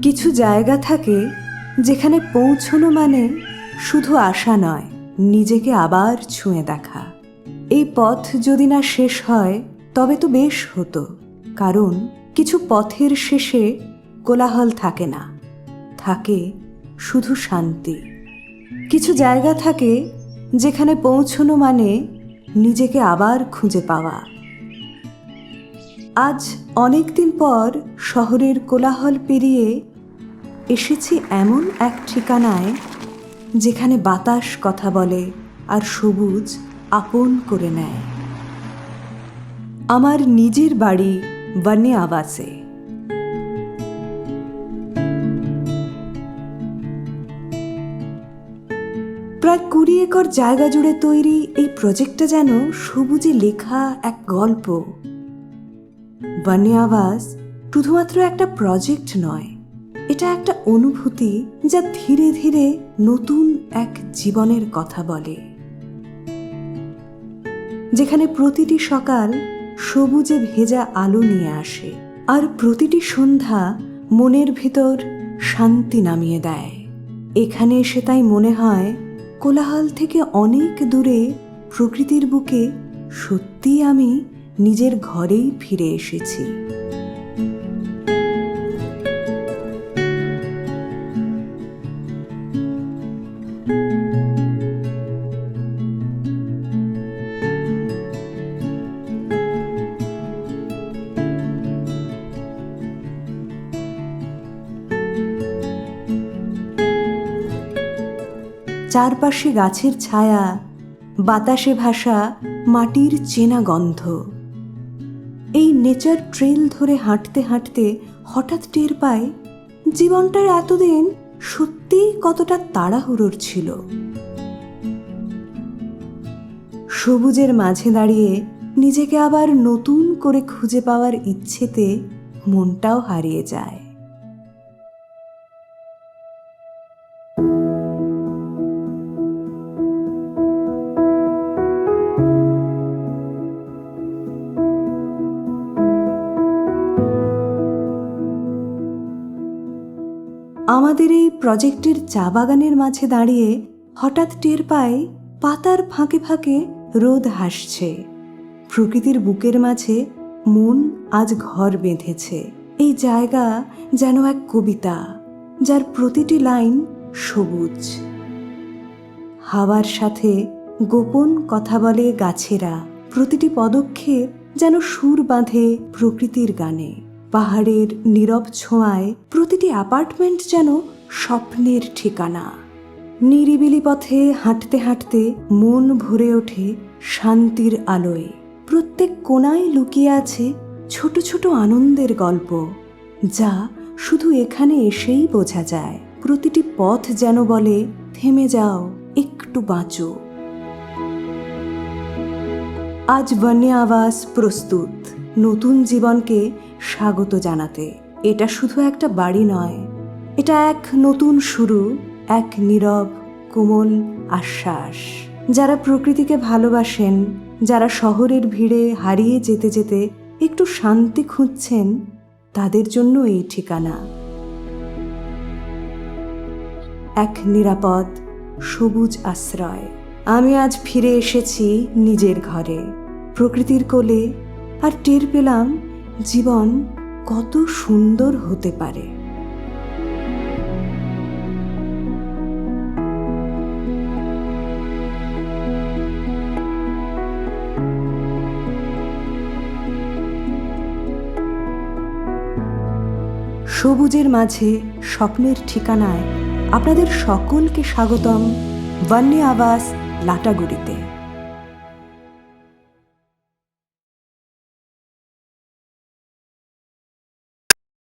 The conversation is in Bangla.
কিছু জায়গা থাকে যেখানে পৌঁছনো মানে শুধু আশা নয়, নিজেকে আবার ছুঁয়ে দেখা। এই পথ যদি না শেষ হয় তবে তো বেশ হতো, কারণ কিছু পথের শেষে কোলাহল থাকে না, থাকে শুধু শান্তি। কিছু জায়গা থাকে যেখানে পৌঁছনো মানে নিজেকে আবার খুঁজে পাওয়া। আজ অনেক দিন পর শহরের কোলাহল পেরিয়ে এসেছি এমন এক ঠিকানায় যেখানে বাতাস কথা বলে আর সবুজ আপন করে নেয়। আমার নিজের বাড়ি বনে আবাসে। প্রায় 20 একর জায়গা জুড়ে তৈরি এই প্রজেক্টটা যেন সবুজে লেখা এক গল্প। বনে আবাস শুধুমাত্র একটা প্রজেক্ট নয়, এটা একটা অনুভূতি যা ধীরে ধীরে নতুন এক জীবনের কথা বলে, যেখানে প্রতিটি সকাল সবুজে ভেজা আলো নিয়ে আসে আর প্রতিটি সন্ধ্যা মনের ভিতর শান্তি নামিয়ে দেয়। এখানে এসে তাই মনে হয় কোলাহল থেকে অনেক দূরে প্রকৃতির বুকে সত্যিই আমি নিজের ঘরেই ফিরে এসেছি। চারপাশে গাছের ছায়া, বাতাসে ভাসা মাটির চেনা গন্ধ। এই নেচার ট্রেল ধরে হাঁটতে হাঁটতে হঠাৎ টের পাই জীবনটার এতদিন সত্যিই কতটা তাড়াহুড়োর ছিল। সবুজের মাঝে দাঁড়িয়ে নিজেকে আবার নতুন করে খুঁজে পাওয়ার ইচ্ছেতে মনটাও হারিয়ে যায়। আমাদের এই প্রজেক্টের চা বাগানের মাঝে দাঁড়িয়ে হঠাৎ টের পাই পাতার ফাঁকে ফাঁকে রোদ হাসছে। প্রকৃতির বুকের মাঝে মন আজ ঘর বেঁধেছে। এই জায়গা যেন এক কবিতা, যার প্রতিটি লাইন সবুজ। হাওয়ার সাথে গোপন কথা বলে গাছেরা, প্রতিটি পদক্ষেপ যেন সুর বাঁধে প্রকৃতির গানে। পাহাড়ের নীরব ছোঁয়ায় প্রতিটি অ্যাপার্টমেন্ট যেন স্বপ্নের ঠিকানা। নিরিবিলি পথে হাঁটতে হাঁটতে মন ভরে ওঠে শান্তির আলোয়। প্রত্যেক কোণায় লুকিয়ে আছে ছোট ছোট আনন্দের গল্প, যা শুধু এখানে এসেই বোঝা যায়। প্রতিটি পথ যেন বলে, থেমে যাও, একটু বাঁচো। আজ বনে আবাস প্রস্তুত নতুন জীবনকে স্বাগত জানাতে। এটা শুধু একটা বাড়ি নয়, এটা এক নতুন শুরু, এক নীরব কোমল আশ্বাস। যারা প্রকৃতিকে ভালোবাসেন, যারা শহরের ভিড়ে হারিয়ে যেতে যেতে একটু শান্তি খুঁজছেন, তাদের জন্য এই ঠিকানা। এক নিরাপদ সবুজ আশ্রয়। আমি আজ ফিরে এসেছি নিজের ঘরে, প্রকৃতির কোলে, আর টের পেলাম জীবন কত সুন্দর হতে পারে। সবুজের মাঝে স্বপ্নের ঠিকানায় আপনাদের সকলকে স্বাগতম বনে আবাস লাটাগুড়িতে।